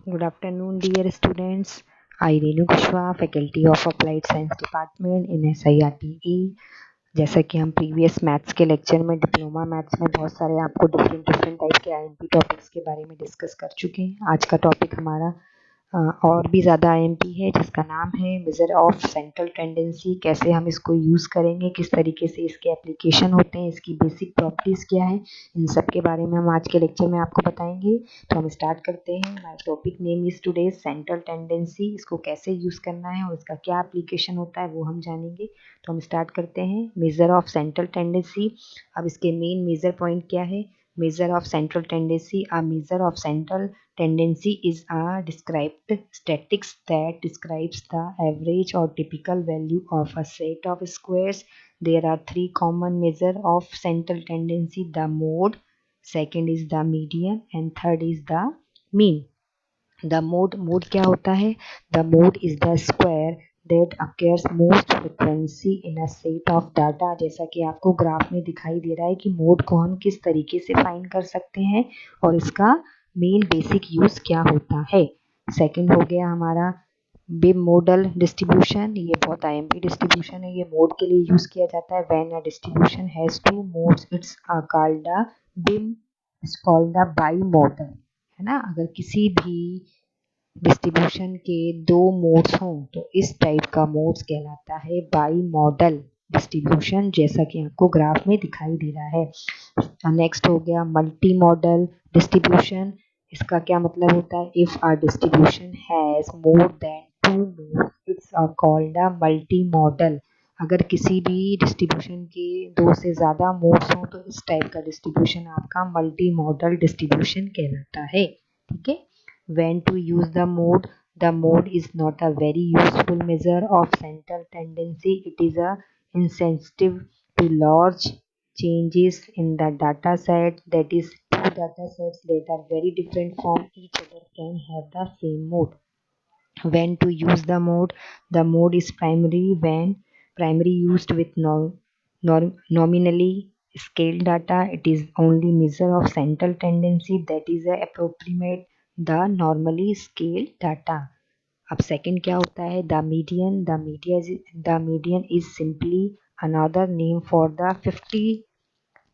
Good afternoon, dear students. I Renu Kushwa, Faculty of Applied Science Department in SIRTE. जैसा कि हम previous maths के lecture में diploma maths में बहुत सारे आपको डिफरेंट टाइप के आईएमपी टॉपिक्स के बारे में डिस्कस कर चुके हैं। आज का टॉपिक हमारा और भी ज़्यादा आईएमपी है, जिसका नाम है मेजर ऑफ सेंट्रल टेंडेंसी। कैसे हम इसको यूज़ करेंगे, किस तरीके से इसके एप्लीकेशन होते हैं, इसकी बेसिक प्रॉपर्टीज़ क्या है, इन सब के बारे में हम आज के लेक्चर में आपको बताएंगे। तो हम स्टार्ट करते हैं। My topic name is today central tendency. इसको कैसे यूज़ करना है और इसका क्या एप्लीकेशन होता है वो हम जानेंगे। तो हम स्टार्ट करते हैं। Measure of central tendency. अब इसके मेन मेजर पॉइंट क्या है? Measure of central tendency. A measure of central tendency is a described statistics that describes the average or typical value of a set of squares. There are three common measure of central tendency: the mode, second is the median, and third is the mean. The mode क्या होता है? The mode is the square that occurs most frequency in a set of data. जैसा कि आपको graph में दिखाई दे रहा है कि मोड को हम किस तरीके से फाइंड कर सकते हैं और इसका मेन बेसिक यूज क्या होता है। सेकंड हो गया हमारा बिम मोडल डिस्ट्रीब्यूशन। ये बहुत आईएमपी डिस्ट्रीब्यूशन है। ये मोड के लिए यूज किया जाता है। When a distribution has two modes it's called a बिम, is called a bimodal, है ना। अगर किसी भी डिस्ट्रीब्यूशन के दो मोड्स हों तो इस टाइप का मोड्स कहलाता है बाई मॉडल डिस्ट्रीब्यूशन, जैसा कि आपको ग्राफ में दिखाई दे रहा है। नेक्स्ट हो गया मल्टी मॉडल डिस्ट्रीब्यूशन। इसका क्या मतलब होता है? If a distribution has more than to modes it's called a multi modal. अगर किसी भी डिस्ट्रीब्यूशन के दो से ज़्यादा मोड्स हों तो इस टाइप का डिस्ट्रीब्यूशन आपका मल्टी मॉडल डिस्ट्रीब्यूशन कहलाता है। ठीक है। When to use the mode? The mode is not a very useful measure of central tendency. It is a insensitive to large changes in the data set. That is, two data sets that are very different from each other can have the same mode. When to use the mode? The mode is primary when primary used with nominally scaled data. It is only measure of central tendency that is approximate the normally scaled data. अब second क्या होता है? The median. The median is simply another name for the 50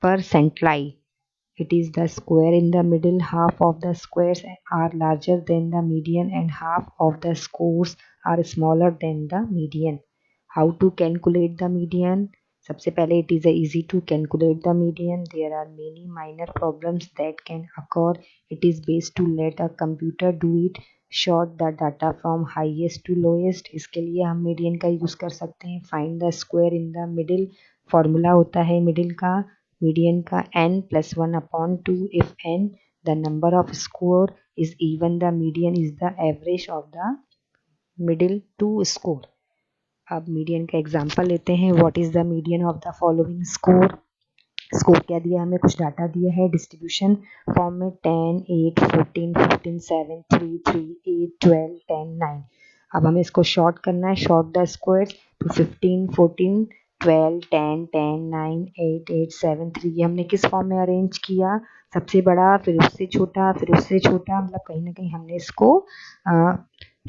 percentile. It is the square in the middle. Half of the squares are larger than the median and half of the scores are smaller than the median. How to calculate the median? सबसे पहले it is easy to calculate the median. There are many minor problems that can occur. It is best to let a computer do it. Sort the data from highest to lowest. इसके लिए हम median का use कर सकते हैं. Find the square in the middle. Formula होता है middle का, मीडियन का n plus 1 upon 2. If n the number of score is even, the median is the average of the middle two score. अब median का example लेते हैं. What is the median of the following score? Score क्या दिया हमें? कुछ data दिया है डिस्ट्रीब्यूशन फॉर्म में 10, 8, 14, 15, 7, 3, 3, 8, 12, 10, 9. अब हमें इसको शॉर्ट करना है. शॉर्ट द स्क्वायर तो 15, 14, 12, 10, 10, 9, 8, 8, 7, 3. ये हमने किस फॉर्म में अरेंज किया? सबसे बड़ा, फिर उससे छोटा, फिर उससे छोटा, मतलब कहीं ना कहीं हमने इसको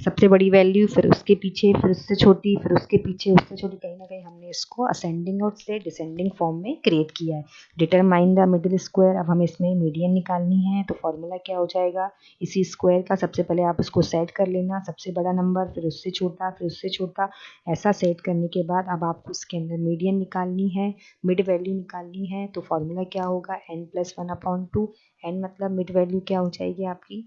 सबसे बड़ी वैल्यू, फिर उसके पीछे, फिर उससे छोटी, फिर उसके पीछे, उससे छोटी, कहीं ना कहीं हमने इसको असेंडिंग और से डिसेंडिंग फॉर्म में क्रिएट किया है. Determine the middle square. अब हमें इसमें मीडियन निकालनी है तो फॉर्मूला क्या हो जाएगा? इसी स्क्वायर का सबसे पहले आप उसको सेट कर लेना. सबसे बड़ा नंबर, फिर उससे छोटा, फिर उससे छोटा, ऐसा सेट करने के बाद अब आपको उसके अंदर मीडियन निकालनी है, मिड वैल्यू निकालनी है. तो फॉर्मूला क्या होगा? n plus 1 upon 2. n मतलब मिड वैल्यू क्या हो जाएगी आपकी?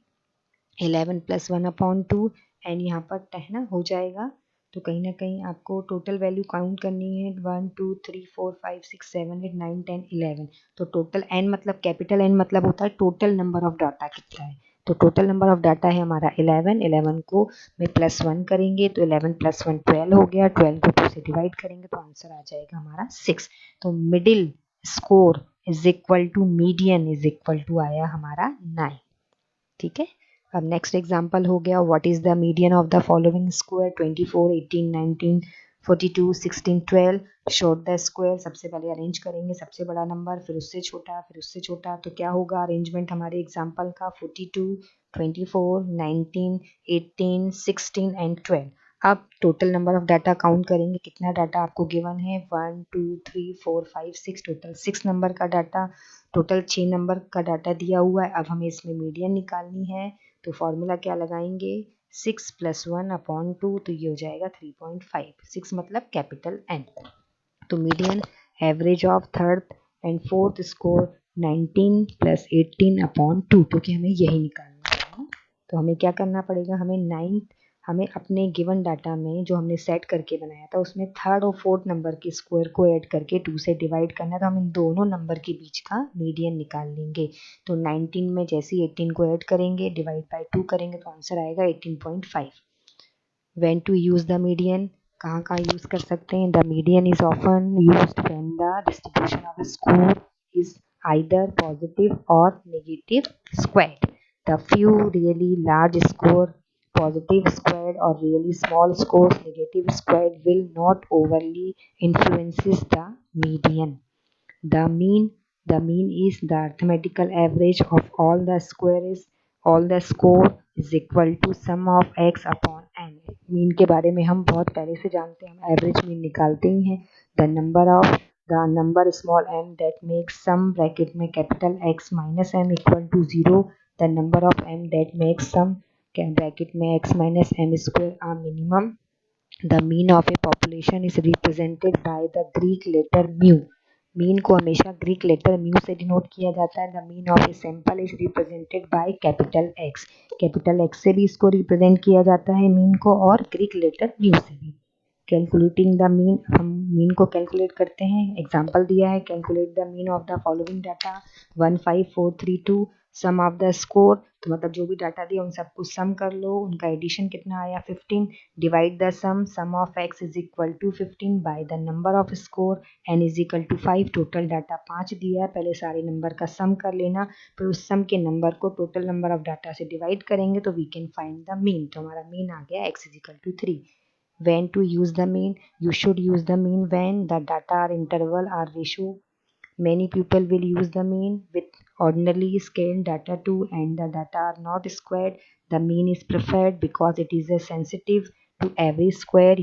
11 plus 1 upon 2. एंड यहाँ पर टहना हो जाएगा. तो कहीं ना कहीं आपको टोटल वैल्यू काउंट करनी है. 1 2 3 4 5 6 7 8 9 10 11. तो टोटल n मतलब कैपिटल N मतलब होता है टोटल नंबर ऑफ डाटा कितना है. तो टोटल नंबर ऑफ डाटा है हमारा 11. 11 को में प्लस 1 करेंगे तो 11 प्लस 1 12 हो गया. 12 को 2 से डिवाइड करेंगे तो आंसर आ जाएगा हमारा 6. तो middle score is equal to median is equal to आया हमारा 9. ठीक है. अब नेक्स्ट एग्जांपल हो गया. What is the median of the following square? 24, 18, 19, 42, 16, 12 short the square. सबसे पहले अरेंज करेंगे सबसे बड़ा नंबर, फिर उससे छोटा, फिर उससे छोटा। तो क्या होगा अरेंजमेंट हमारे एग्जाम्पल का 42, 24, 19, 18, 16 एंड 12। अब total number of data count करेंगे, कितना डाटा आपको गिवन है 1 2 3 4 5 6, टोटल 6 नंबर का डाटा, टोटल 6 नंबर का डाटा दिया हुआ है। अब हमें इसमें मीडियन निकालनी है, तो फॉर्मूला क्या लगाएंगे 6 + 1 अपॉन 2, तो ये हो जाएगा 3.5। 6 मतलब कैपिटल N। तो median average of third and fourth score 19 + 18 upon 2, क्योंकि हमें यही निकालना है ना। तो हमें क्या करना पड़ेगा, हमें अपने गिवन डाटा में जो हमने सेट करके बनाया था उसमें थर्ड और फोर्थ नंबर के स्क्वायर को ऐड करके 2 से डिवाइड करना है। तो हम इन दोनों नंबर के बीच का मीडियन निकाल लेंगे। तो 19 में जैसे ही 18 को ऐड करेंगे डिवाइड बाय 2 करेंगे तो आंसर आएगा 18.5। When to use the median, कहाँ कहाँ यूज कर सकते हैं। The median is often used when the distribution off score is either positive or negative squared. The few really large score positive squared or really small scores negative squared will not overly influences the median. The mean is the arithmetical average of all the score is equal to sum of x upon n. Mean के बारे में हम बहुत पहले से जानते हैं, हम एवरेज मीन निकालते ही हैं। The number small n that makes sum bracket में capital x minus m equal to 0, the number of m that makes sum bracket में x minus m square are minimum. The mean of a population is represented by the Greek letter mu. Mean को हमेशा Greek letter mu से denote किया जाता है। The mean of a sample is represented by capital x. Capital x से भी इसको represent किया जाता है मीन को, और ग्रीक लेटर म्यू से भी। कैलकुलेटिंग द मीन, हम मीन को कैलकुलेट करते हैं। एग्जांपल दिया है, calculate the mean of the following data 15432 sum of the score. तो मतलब जो भी डाटा दिया उन सबको सम कर लो, उनका एडिशन कितना आया 15, divide the sum of x is equal to 15 by the number of score n is equal to 5। Total data 5 दिया है, पहले सारे नंबर का सम कर लेना, फिर उस सम के नंबर को टोटल नंबर ऑफ डाटा से डिवाइड करेंगे तो we can find the mean. तो हमारा मीन आ गया x is equal to 3। When to use the mean? You should use the mean when the data are interval or ratio. Many people will use the mean with ordinarily scaled data too, and the data are not squared. The mean is preferred because it is a sensitive to every square.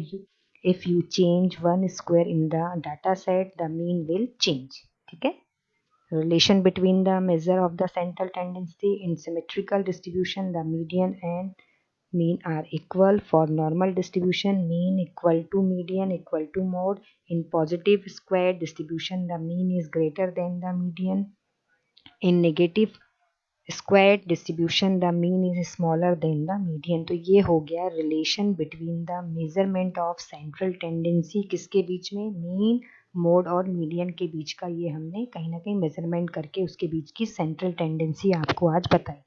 If you change one square in the data set, the mean will change. ठीक है? Relation between the measure of the central tendency in symmetrical distribution, the median and mean are equal. For normal distribution, mean equal to median equal to mode. In positive squared distribution, the mean is greater than the median. In negative squared distribution the mean is smaller than the median. तो ये हो गया relation between the measurement of central tendency, किसके बीच में, mean, mode और median के बीच का। ये हमने कहीं ना कहीं मेजरमेंट करके उसके बीच की सेंट्रल टेंडेंसी आपको आज बताई।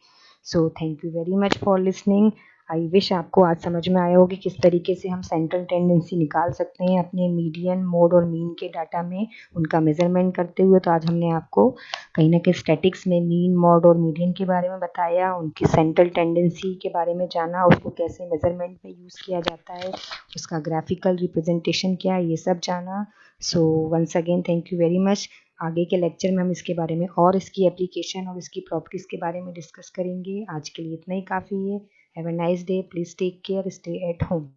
So thank you very much for listening. I wish आपको आज समझ में आया होगा किस तरीके से हम सेंट्रल टेंडेंसी निकाल सकते हैं अपने मीडियन, मोड और मीन के डाटा में उनका मेजरमेंट करते हुए। तो आज हमने आपको कहीं ना कहीं स्टैटिक्स में मीन, मॉड और मीडियन के बारे में बताया, उनकी सेंट्रल टेंडेंसी के बारे में जाना, उसको कैसे मेजरमेंट में यूज़ किया जाता है, उसका ग्राफिकल रिप्रेजेंटेशन क्या है, ये सब जाना। So once again thank you very much. आगे के लेक्चर में हम इसके बारे में और इसकी एप्लीकेशन और इसकी प्रॉपर्टीज़ के बारे में डिस्कस करेंगे। आज के लिए इतना ही काफ़ी है। Have a nice day, please take care, stay at home.